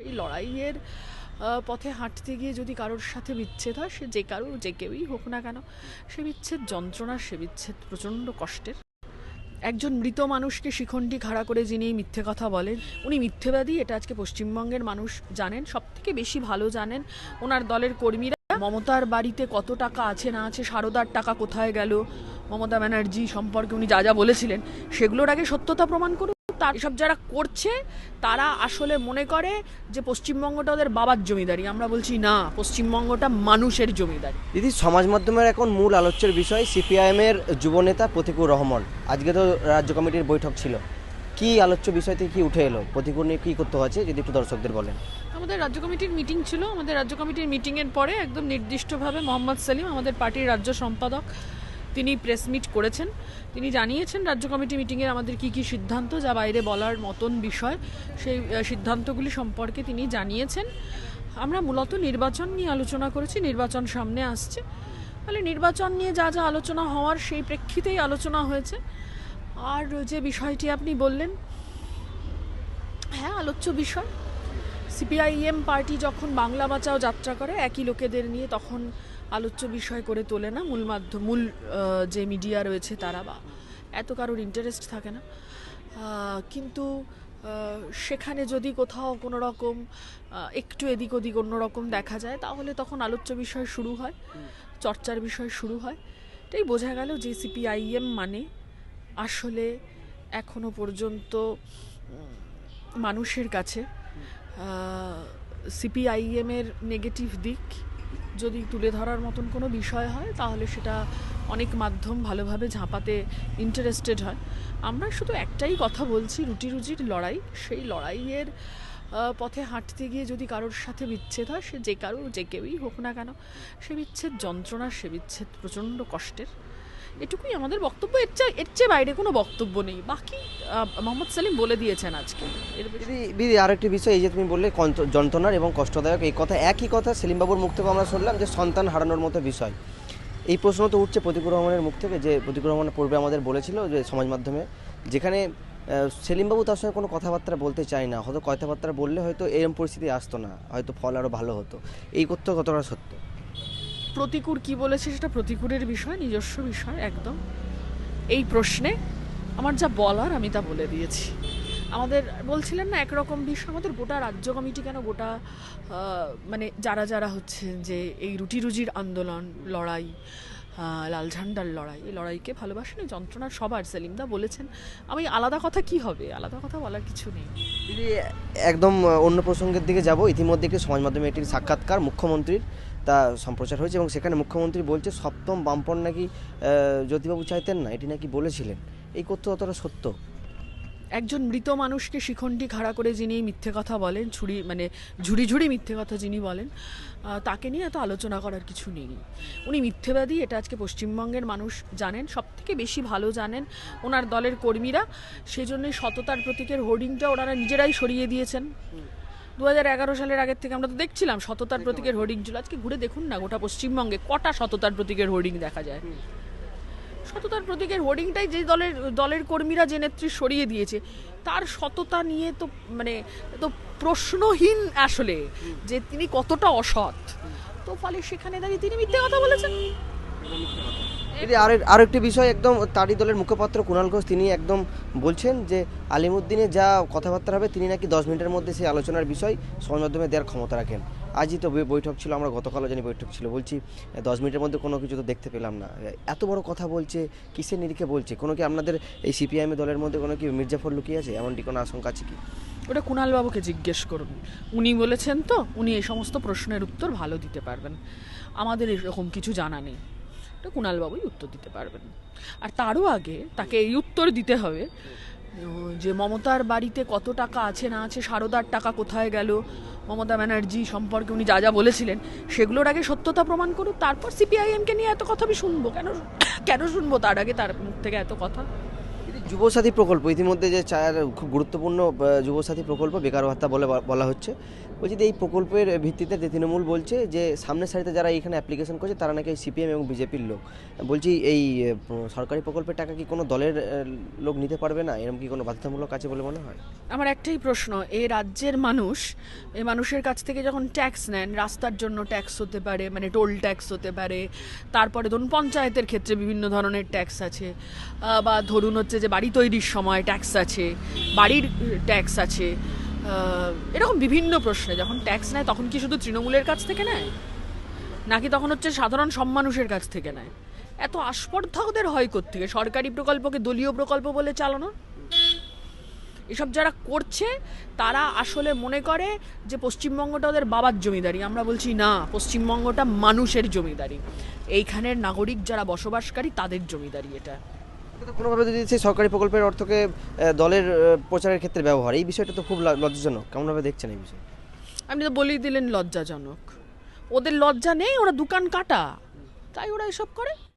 এই লড়াইয়ের পথে হাঁটতে গিয়ে যদি কারোর সাথে বিচ্ছেদ হয়, সে যে কেউই হোক না কেন, সে বিচ্ছেদ যন্ত্রণা, সে বিচ্ছেদ প্রচণ্ড কষ্টের। একজন মৃত মানুষকে শিখণ্ডি খাড়া করে যিনি মিথ্যে কথা বলেন, উনি মিথ্যেবাদী, এটা আজকে পশ্চিমবঙ্গের মানুষ জানেন, সবথেকে বেশি ভালো জানেন ওনার দলের কর্মীরা। মমতার বাড়িতে কত টাকা আছে না আছে, সারদার টাকা কোথায় গেল, মমতা ব্যানার্জি সম্পর্কে উনি যা যা বলেছিলেন সেগুলোর আগে সত্যতা প্রমাণ করুন। তার এসব যারা করছে তারা আসলে মনে করে যে পশ্চিমবঙ্গটা ওদের বাবার জমিদারি। আমরা বলছি না, পশ্চিমবঙ্গটা মানুষের জমিদারি। দিদি, সমাজ মাধ্যমের এখন মূল আলোচ্যের বিষয় সিপিআইএমের যুবনেতা প্রতিকুর রহমান। আজকে তো রাজ্য কমিটির বৈঠক ছিল, কি আলোচ্য বিষয় থেকে কি উঠে এলো, প্রতিকুর নিয়ে কী করতে হচ্ছে যদি একটু দর্শকদের বলেন। আমাদের রাজ্য কমিটির মিটিং ছিল। আমাদের রাজ্য কমিটির মিটিংয়ের পরে একদম নির্দিষ্টভাবে মোহাম্মদ সেলিম, আমাদের পার্টির রাজ্য সম্পাদক, তিনি প্রেস মিট করেছেন। তিনি জানিয়েছেন রাজ্য কমিটি মিটিংয়ের আমাদের কি কি সিদ্ধান্ত, যা বাইরে বলার মতন বিষয়, সেই সিদ্ধান্তগুলি সম্পর্কে তিনি জানিয়েছেন। আমরা মূলত নির্বাচন নিয়ে আলোচনা করেছি, নির্বাচন সামনে আসছে, তাহলে নির্বাচন নিয়ে যা যা আলোচনা হওয়ার সেই প্রেক্ষিতেই আলোচনা হয়েছে। আর যে বিষয়টি আপনি বললেন, হ্যাঁ, আলোচ্য বিষয়। সিপিআইএম পার্টি যখন বাংলা বাঁচাও যাত্রা করে একই লোকেদের নিয়ে, তখন আলোচ্য বিষয় করে তোলে না মূল যে মিডিয়া রয়েছে তারা, বা এত কারোর ইন্টারেস্ট থাকে না। কিন্তু সেখানে যদি কোথাও কোনো রকম একটু এদিক ওদিক অন্যরকম দেখা যায়, তাহলে তখন আলোচ্য বিষয় শুরু হয়, চর্চার বিষয় শুরু হয়। এটাই বোঝা গেল যে সিপিআইএম মানে আসলে এখনো পর্যন্ত মানুষের কাছে সিপিআইএমের নেগেটিভ দিক যদি তুলে ধরার মতন কোনো বিষয় হয়, তাহলে সেটা অনেক মাধ্যম ভালোভাবে ঝাঁপাতে ইন্টারেস্টেড হয়। আমরা শুধু একটাই কথা বলছি, রুটি রুজির লড়াই। সেই লড়াইয়ের পথে হাঁটতে গিয়ে যদি কারোর সাথে বিচ্ছেদ হয়, সে যে কেউই হোক না কেন, সে বিচ্ছেদ যন্ত্রণা, সে বিচ্ছেদ প্রচণ্ড কষ্টের। এটুকুই আমাদের বক্তব্য, এর চেয়ে বাইরে কোনো বক্তব্য নেই। বাকি মোহাম্মদ সেলিম বলে দিয়েছেন আজকে। দিদি, আরেকটি বিষয়, এই যে তুমি বললে যন্ত্রণার এবং কষ্টদায়ক, এই কথা একই কথা সেলিমবাবুর মুখ থেকে আমরা শুনলাম যে সন্তান হারানোর মতো বিষয়। এই প্রশ্ন তো উঠছে প্রতিকুর রহমানের মুখ থেকে, যে প্রতিকুর রহমান পূর্বে আমাদের বলেছিল যে সমাজ মাধ্যমে, যেখানে সেলিমবাবু তার সঙ্গে কোনো কথাবার্তা বলতে চায় না, হয়তো কথাবার্তা বললে হয়তো এরকম পরিস্থিতি আসতো না, হয়তো ফল আরও ভালো হতো। এই করতে কতটা সত্য? প্রতিকুর কি বলেছে সেটা প্রতিকুরের বিষয়, নিজস্ব বিষয় একদম। এই প্রশ্নে আমার যা বলার আমি তা বলে দিয়েছি। আমাদের বলছিলেন না একরকম বিষয়, আমাদের গোটা রাজ্য কমিটি কেন, গোটা মানে যারা যারা হচ্ছে যে এই রুটি রুজির আন্দোলন, লড়াই, লাল ঝান্ডার লড়াই, এই লড়াইকে ভালোবাসেন, এই যন্ত্রণার সবার। সেলিমদা বলেছেন, আমি আলাদা কথা কি হবে, আলাদা কথা বলার কিছু নেই। দিদি, একদম অন্য প্রসঙ্গের দিকে যাব। ইতিমধ্যে একটি সমাজ মাধ্যমে একটি সাক্ষাৎকার মুখ্যমন্ত্রীর তা সম্প্রচার হয়েছে, এবং সেখানে মুখ্যমন্ত্রী বলছে সপ্তম বামপন নাকি জ্যোতিবাবু চাইতেন না, এটি নাকি বলেছিলেন। এই করতে অতটা সত্য? একজন মৃত মানুষকে শিখণ্ডি খাড়া করে যিনি মিথ্যে কথা বলেন, ঝুড়ি ঝুড়ি মিথ্যে কথা যিনি বলেন, তাকে নিয়ে এত আলোচনা করার কিছু নেই। উনি মিথ্যেবাদী, এটা আজকে পশ্চিমবঙ্গের মানুষ জানেন, সবথেকে বেশি ভালো জানেন ওনার দলের কর্মীরা। সেই জন্যই সততার প্রতীকের হোর্ডিংটা ওনারা নিজেরাই সরিয়ে দিয়েছেন। 2011 সালের আগের থেকে আমরা তো দেখছিলাম সততার প্রতীকের হোর্ডিং ছিল। আজকে ঘুরে দেখুন না গোটা পশ্চিমবঙ্গে কটা সততার প্রতীকের হোর্ডিং দেখা যায়। সততার প্রতীকের হোর্ডিংটাই যে দলের কর্মীরা, যে নেত্রী সরিয়ে দিয়েছে, তার সততা নিয়ে তো তো প্রশ্নহীন আসলে যে তিনি কতটা অসৎ। তো ফলে সেখানে দাঁড়িয়ে তিনি মিথ্যে কথা বলেছেন। দিদি, আরেকটি বিষয়, একদম তারই দলের মুখপাত্র কুণাল ঘোষ, তিনি একদম বলছেন যে আলিমুদ্দিনে যা কথাবার্তা হবে তিনি নাকি 10 মিনিটের মধ্যে সেই আলোচনার বিষয় সমাজ মাধ্যমে দেওয়ার ক্ষমতা রাখেন। আজই তো বৈঠক ছিল, আমরা গতকালও জানি বৈঠক ছিল, বলছি 10 মিনিটের মধ্যে কোনো কিছু তো দেখতে পেলাম না। এত বড় কথা বলছে, কিসের নিরিখে বলছে? কোনো কি আপনাদের এই সিপিআইএম দলের মধ্যে কোনো কি মির্জাফর লুকিয়ে আছে, এমনটি কোনো আশঙ্কা আছে কি? ওটা কুণাল বাবুকে জিজ্ঞেস করুন, উনি বলেছেন তো, উনি এই সমস্ত প্রশ্নের উত্তর ভালো দিতে পারবেন। আমাদের এরকম কিছু জানা নেই, এটা কুণালবাবুই উত্তর দিতে পারবেন। আর তারও আগে তাকে এই উত্তর দিতে হবে যে মমতার বাড়িতে কত টাকা আছে না আছে, সারদার টাকা কোথায় গেল, মমতা ব্যানার্জি সম্পর্কে উনি যা যা বলেছিলেন সেগুলোর আগে সত্যতা প্রমাণ করুন। তারপর সিপিআইএমকে নিয়ে এত কথা আমি শুনবো কেন শুনবো তার আগে তার মুখ থেকে এত কথা? যুবসাথী প্রকল্প ইতিমধ্যে যে খুব গুরুত্বপূর্ণ যুবসাথী প্রকল্প, বেকার ভাতা বলা হচ্ছে, বলছি যে এই প্রকল্পের ভিত্তিতে যে তৃণমূল বলছে যে সামনের সারিতে যারা এখানে অ্যাপ্লিকেশন করছে তারা নাকি সিপিএম এবং বিজেপির লোক। বলছি এই সরকারি প্রকল্পের টাকা কি কোনো দলের লোক নিতে পারবে না, এরকম কি কোনো বাধ্যতামূলক আছে বলে মনে হয়? আমার একটাই প্রশ্ন, এই রাজ্যের মানুষ, এই মানুষের কাছ থেকে যখন ট্যাক্স নেন, রাস্তার জন্য ট্যাক্স হতে পারে, মানে টোল ট্যাক্স হতে পারে, তারপরে ধরুন পঞ্চায়েতের ক্ষেত্রে বিভিন্ন ধরনের ট্যাক্স আছে, বা ধরুন হচ্ছে যে বাড়ি তৈরির সময় ট্যাক্স আছে, বাড়ির ট্যাক্স আছে, এরকম বিভিন্ন প্রশ্নে যখন ট্যাক্স নেয় তখন কি শুধু তৃণমূলের কাছ থেকে নেয়, নাকি তখন হচ্ছে সাধারণ সব মানুষের কাছ থেকে নেয়? এত আস্পর্ধা ওদের হয় কোত্থেকে? সরকারি প্রকল্পকে দলীয় প্রকল্প বলে চালানো, এসব যারা করছে তারা আসলে মনে করে যে পশ্চিমবঙ্গটা ওদের বাবার জমিদারি। আমরা বলছি না, পশ্চিমবঙ্গটা মানুষের জমিদারি, এইখানের নাগরিক যারা বসবাসকারী তাদের জমিদারি এটা। কিন্তু কোনোভাবে যদি সেই সরকারি প্রকল্পের অর্থকে দলের প্রচারের ক্ষেত্রে ব্যবহার, এই বিষয়টা তো খুব লজ্জাজনক। কেমনভাবে দেখছেন এই বিষয়? আপনি তো বলেই দিলেন লজ্জাজনক। ওদের লজ্জা নেই, ওরা দোকান কাটা, তাই ওরা এসব করে।